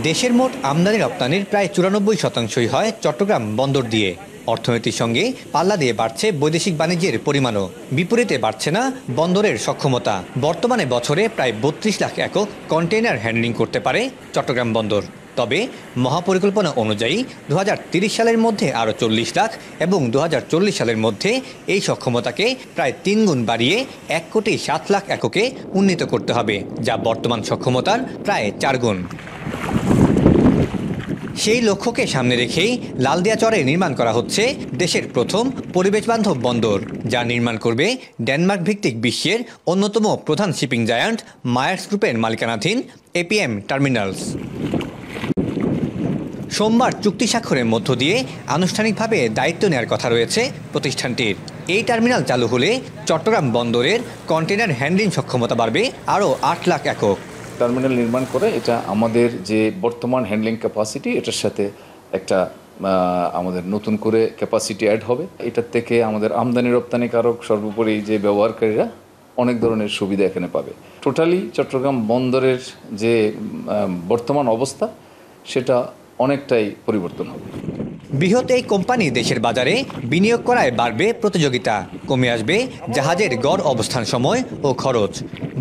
দেশের মোট আমদানি রপ্তানির প্রায় ৯৪% হয় চট্টগ্রাম বন্দর দিয়ে। অর্থনীতির সঙ্গে পাল্লা দিয়ে বাড়ছে বৈদেশিক বাণিজ্যের পরিমাণও। বিপরীতে বাড়ছে না বন্দরের সক্ষমতা। বর্তমানে বছরে প্রায় ৩২ লাখ একক কন্টেইনার হ্যান্ডলিং করতে পারে চট্টগ্রাম বন্দর। তবে মহাপরিকল্পনা অনুযায়ী ২০৩০ সালের মধ্যে আরও ৪০ লাখ এবং ২০৪০ সালের মধ্যে এই সক্ষমতাকে প্রায় ৩ গুণ বাড়িয়ে ১,৭,০০,০০০ এককে উন্নীত করতে হবে, যা বর্তমান সক্ষমতার প্রায় ৪ গুণ। সেই লক্ষ্যকে সামনে রেখেই লালদিয়া চরে নির্মাণ করা হচ্ছে দেশের প্রথম পরিবেশবান্ধব বন্দর, যা নির্মাণ করবে ডেনমার্ক ভিত্তিক বিশ্বের অন্যতম প্রধান শিপিং জায়ান্ট মায়ার্স গ্রুপের মালিকানাধীন এপিএম টার্মিনালস। সোমবার চুক্তি স্বাক্ষরের মধ্য দিয়ে আনুষ্ঠানিকভাবে দায়িত্ব নেওয়ার কথা রয়েছে প্রতিষ্ঠানটির। এই টার্মিনাল চালু হলে চট্টগ্রাম বন্দরের কন্টেইনার হ্যান্ডলিং সক্ষমতা বাড়বে আরও ৮ লাখ একক। টার্মিনাল নির্মাণ করে এটা আমাদের যে বর্তমান হ্যান্ডলিং ক্যাপাসিটি এটার সাথে একটা আমাদের নতুন করে ক্যাপাসিটি অ্যাড হবে। এটার থেকে আমাদের আমদানি রপ্তানিকারক সর্বোপরি যে ব্যবহারকারীরা অনেক ধরনের সুবিধা এখানে পাবে। টোটালি চট্টগ্রাম বন্দরের যে বর্তমান অবস্থা সেটা অনেকটাই পরিবর্তন হবে। বৃহৎ এই কোম্পানি দেশের বাজারে বিনিয়োগ করায় বাড়বে প্রতিযোগিতা, কমে আসবে জাহাজের গড় অবস্থান সময় ও খরচ।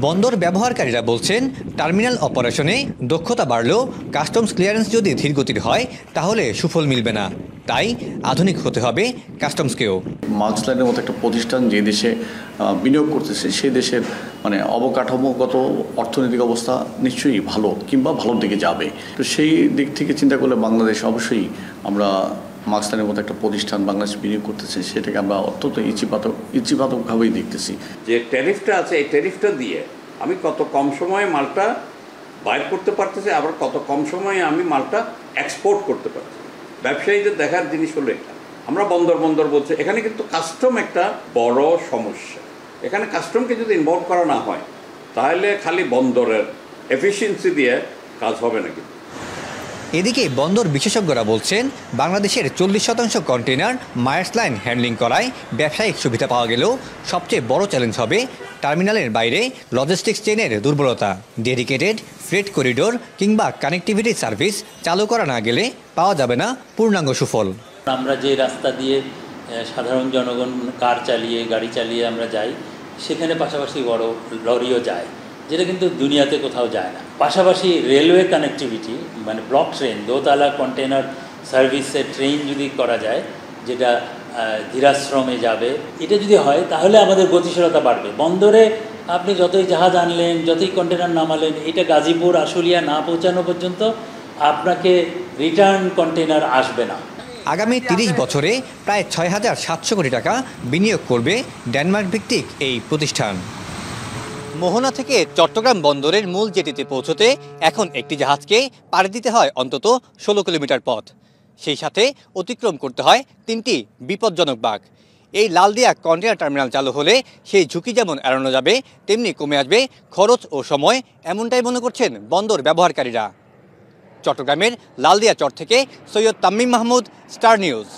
বন্দর ব্যবহারকারীরা বলছেন, টার্মিনাল অপারেশনে দক্ষতা বাড়লেও কাস্টমস ক্লিয়ারেন্স যদি ধীরগতির হয় তাহলে সুফল মিলবে না। তাই আধুনিক হতে হবে কাস্টমসকেও। মার্কস লাইনের মতো একটা প্রতিষ্ঠান যে দেশে বিনিয়োগ করতেছে সেই দেশের অবকাঠামোগত অর্থনৈতিক অবস্থা নিশ্চয়ই ভালো কিংবা ভালোর দিকে যাবে। তো সেই দিক থেকে চিন্তা করলে বাংলাদেশ অবশ্যই আমরা মার্কস লাইনের মতো একটা প্রতিষ্ঠান বাংলাদেশ বিনিয়োগ করতেছে সেটাকে আমরা অত্যন্ত ইতিবাচকভাবেই দেখতেছি। যে ট্যারিফটা আছে এই ট্যারিফটা দিয়ে আমি কত কম সময়ে মালটা বাইর করতে পারতেছি, আবার কত কম সময়ে আমি মালটা এক্সপোর্ট করতে পারছি। ব্যবসায়ীদের দেখার জিনিস হলো এটা। আমরা বন্দর বলছি, এখানে কিন্তু কাস্টম একটা বড় সমস্যা। এখানে কাস্টমকে যদি ইনভলভ করা না হয় তাহলে খালি বন্দরের এফিসিয়েন্সি দিয়ে কাজ হবে না। কিন্তু এদিকে বন্দর বিশেষজ্ঞরা বলছেন, বাংলাদেশের 40% কন্টেইনার মায়ার্স লাইন হ্যান্ডলিং করায় ব্যবসায়িক সুবিধা পাওয়া গেলেও সবচেয়ে বড় চ্যালেঞ্জ হবে টার্মিনালের বাইরে লজিস্টিক্স চেইনের দুর্বলতা। ডেডিকেটেড ফ্রেট করিডোর কিংবা কানেক্টিভিটি সার্ভিস চালু করা না গেলে পাওয়া যাবে না পূর্ণাঙ্গ সুফল। আমরা যে রাস্তা দিয়ে সাধারণ জনগণ কার চালিয়ে গাড়ি চালিয়ে আমরা যাই, সেখানে পাশাপাশি বড় লরিও যায়, যেটা কিন্তু দুনিয়াতে কোথাও যায় না। পাশাপাশি রেলওয়ে কানেক্টিভিটি মানে ব্লক ট্রেন, দোতলা কন্টেনার সার্ভিসের ট্রেন যদি করা যায়, যেটা ধীরাশ্রমে যাবে, এটা যদি হয় তাহলে আমাদের গতিশীলতা বাড়বে। বন্দরে আপনি যতই জাহাজ আনলেন, যতই কন্টেনার নামালেন, এটা গাজীপুর আশুলিয়া না পৌঁছানো পর্যন্ত আপনাকে রিটার্ন কন্টেনার আসবে না। আগামী ৩০ বছরে প্রায় ৬,৭০০ কোটি টাকা বিনিয়োগ করবে ডেনমার্ক ভিত্তিক এই প্রতিষ্ঠান। মোহনা থেকে চট্টগ্রাম বন্দরের মূল জেটিতে পৌঁছতে এখন একটি জাহাজকে পাড়ি দিতে হয় অন্তত ১৬ কিলোমিটার পথ। সেই সাথে অতিক্রম করতে হয় ৩টি বিপজ্জনক বাঁক। এই লালদিয়া কন্টেইনার টার্মিনাল চালু হলে সেই ঝুঁকি যেমন এড়ানো যাবে, তেমনি কমে আসবে খরচ ও সময়, এমনটাই মনে করছেন বন্দর ব্যবহারকারীরা। চট্টগ্রামের লালদিয়া চর থেকে সৈয়দ তামিম মাহমুদ, স্টার নিউজ।